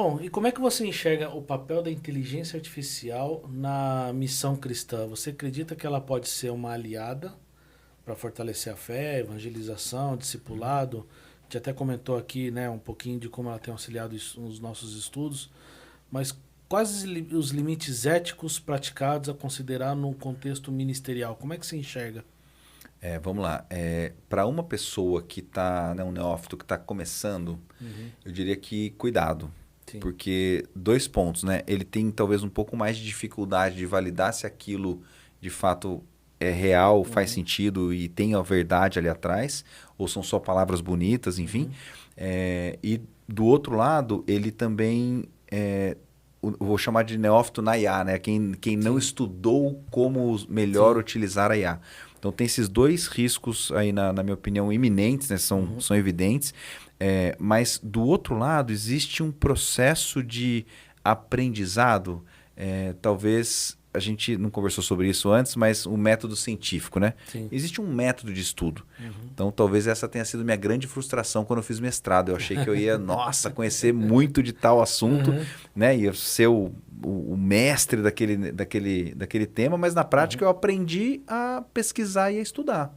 Bom, e como é que você enxerga o papel da inteligência artificial na missão cristã? Você acredita que ela pode ser uma aliada para fortalecer a fé, evangelização, discipulado? A gente até comentou aqui, né, um pouquinho de como ela tem auxiliado os nossos estudos, mas quais os limites éticos praticados a considerar no contexto ministerial? Como é que você enxerga? Vamos lá. Para uma pessoa que está, né, um neófito que está começando, eu diria que cuidado. Sim. Porque 2 pontos, né? Ele tem talvez um pouco mais de dificuldade de validar se aquilo de fato é real, faz sentido e tem a verdade ali atrás, ou são só palavras bonitas, enfim. E do outro lado, ele também, eu vou chamar de neófito na IA, né? Quem não estudou como melhor utilizar a IA. Então tem esses 2 riscos aí, na minha opinião, iminentes, né? São evidentes. Mas do outro lado, existe um processo de aprendizado. Talvez a gente não conversou sobre isso antes, mas o método científico, né? Sim. Existe um método de estudo. Então talvez essa tenha sido minha grande frustração quando eu fiz mestrado. Eu achei que eu ia, nossa, conhecer muito de tal assunto, né? Ia ser o mestre daquele tema, mas na prática eu aprendi a pesquisar e a estudar.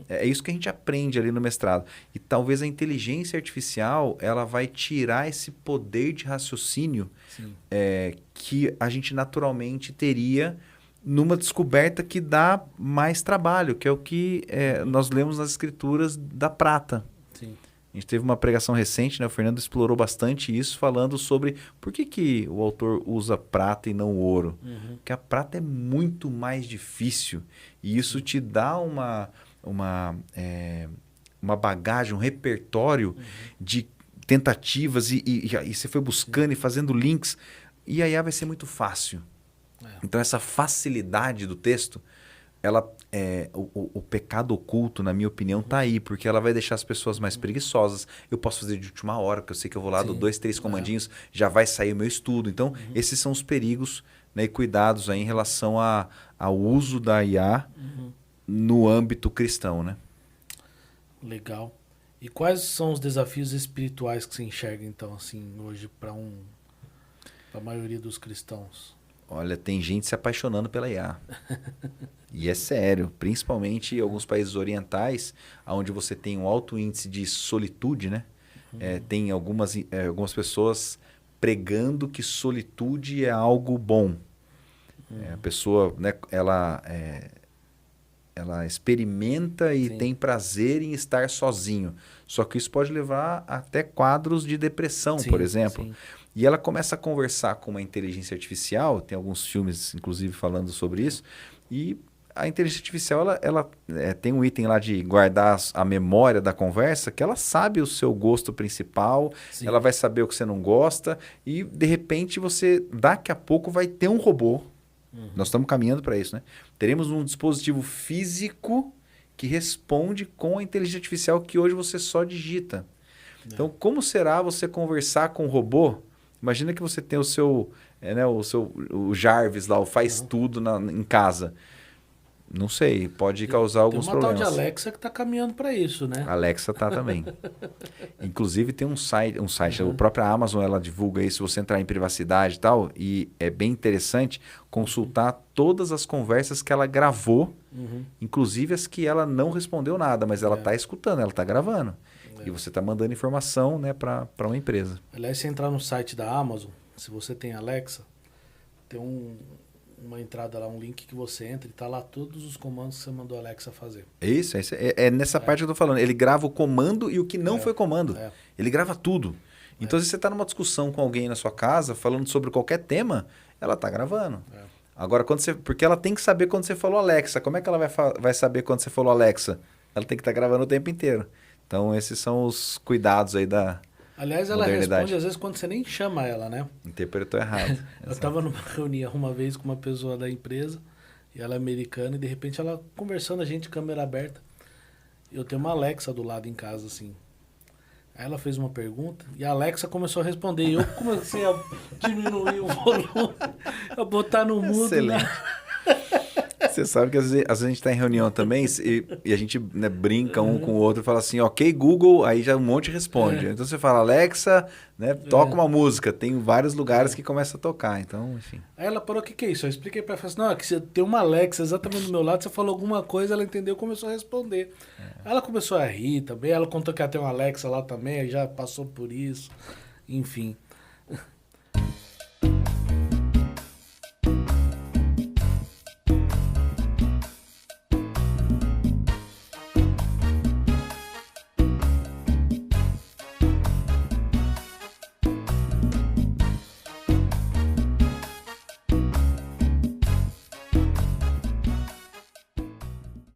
É isso que a gente aprende ali no mestrado. E talvez a inteligência artificial ela vai tirar esse poder de raciocínio que a gente naturalmente teria numa descoberta que dá mais trabalho, que é o que nós lemos nas escrituras da prata. Sim. A gente teve uma pregação recente, né? O Fernando explorou bastante isso, falando sobre por que o autor usa prata e não ouro. Porque a prata é muito mais difícil e isso te dá uma bagagem, um repertório de tentativas e você foi buscando e fazendo links e aí vai ser muito fácil. Então essa facilidade do texto, o pecado oculto, na minha opinião, está aí, porque ela vai deixar as pessoas mais preguiçosas. Eu posso fazer de última hora, porque eu sei que eu vou lá, dou 2, 3 comandinhos, já vai sair o meu estudo. Então esses são os perigos, né, e cuidados aí em relação ao uso da IA no âmbito cristão, né? Legal. E quais são os desafios espirituais que você enxerga, então, assim, hoje para a maioria dos cristãos? Olha, tem gente se apaixonando pela IA. E é sério, principalmente em alguns países orientais, onde você tem um alto índice de solitude, né? Tem algumas pessoas pregando que solitude é algo bom. A pessoa, né, ela experimenta e tem prazer em estar sozinho. Só que isso pode levar até quadros de depressão, por exemplo. Sim. E ela começa a conversar com uma inteligência artificial, tem alguns filmes, inclusive, falando sobre isso, e a inteligência artificial ela tem um item lá de guardar a memória da conversa, que ela sabe o seu gosto principal, ela vai saber o que você não gosta, e, de repente, daqui a pouco, vai ter um robô. Nós estamos caminhando para isso, né? Teremos um dispositivo físico que responde com a inteligência artificial que hoje você só digita. Então, como será você conversar com o robô? Imagina que você tem o Jarvis lá, o faz tudo em casa. Não sei, pode causar alguns problemas. Tem uma tal de Alexa que está caminhando para isso, né? Alexa tá também. Inclusive tem um site, a própria Amazon ela divulga isso, se você entrar em privacidade e tal, e é bem interessante consultar todas as conversas que ela gravou, inclusive as que ela não respondeu nada, mas ela está escutando, ela está gravando. E você está mandando informação, né, para uma empresa. Aliás, se entrar no site da Amazon, se você tem Alexa, tem uma entrada lá, um link que você entra e está lá todos os comandos que você mandou a Alexa fazer. Isso, é nessa parte que eu estou falando. Ele grava o comando e o que não foi comando. Ele grava tudo. Então, se você está numa discussão com alguém na sua casa, falando sobre qualquer tema, ela está gravando. Agora, porque ela tem que saber quando você falou Alexa. Como é que ela vai saber quando você falou Alexa? Ela tem que estar gravando o tempo inteiro. Então, esses são os cuidados aí da Aliás, ela responde às vezes quando você nem chama ela, né? Interpretou errado. Eu estava numa reunião uma vez com uma pessoa da empresa, e ela é americana, e de repente ela conversando, a gente, câmera aberta. Eu tenho uma Alexa do lado em casa, assim. Aí ela fez uma pergunta, e a Alexa começou a responder. E eu comecei a diminuir o volume, a botar no mudo. Excelente. Você sabe que às vezes a gente está em reunião também e a gente, né, brinca um com o outro e fala assim, ok, Google, aí já um monte responde. Então você fala, Alexa, né, toca uma música. Tem vários lugares que começa a tocar, então, enfim. Aí ela parou, o que é isso? Eu expliquei pra ela, falei assim, não, é que você tem uma Alexa exatamente do meu lado, você falou alguma coisa, ela entendeu e começou a responder. Aí ela começou a rir também, ela contou que ela tem uma Alexa lá também, aí já passou por isso, enfim.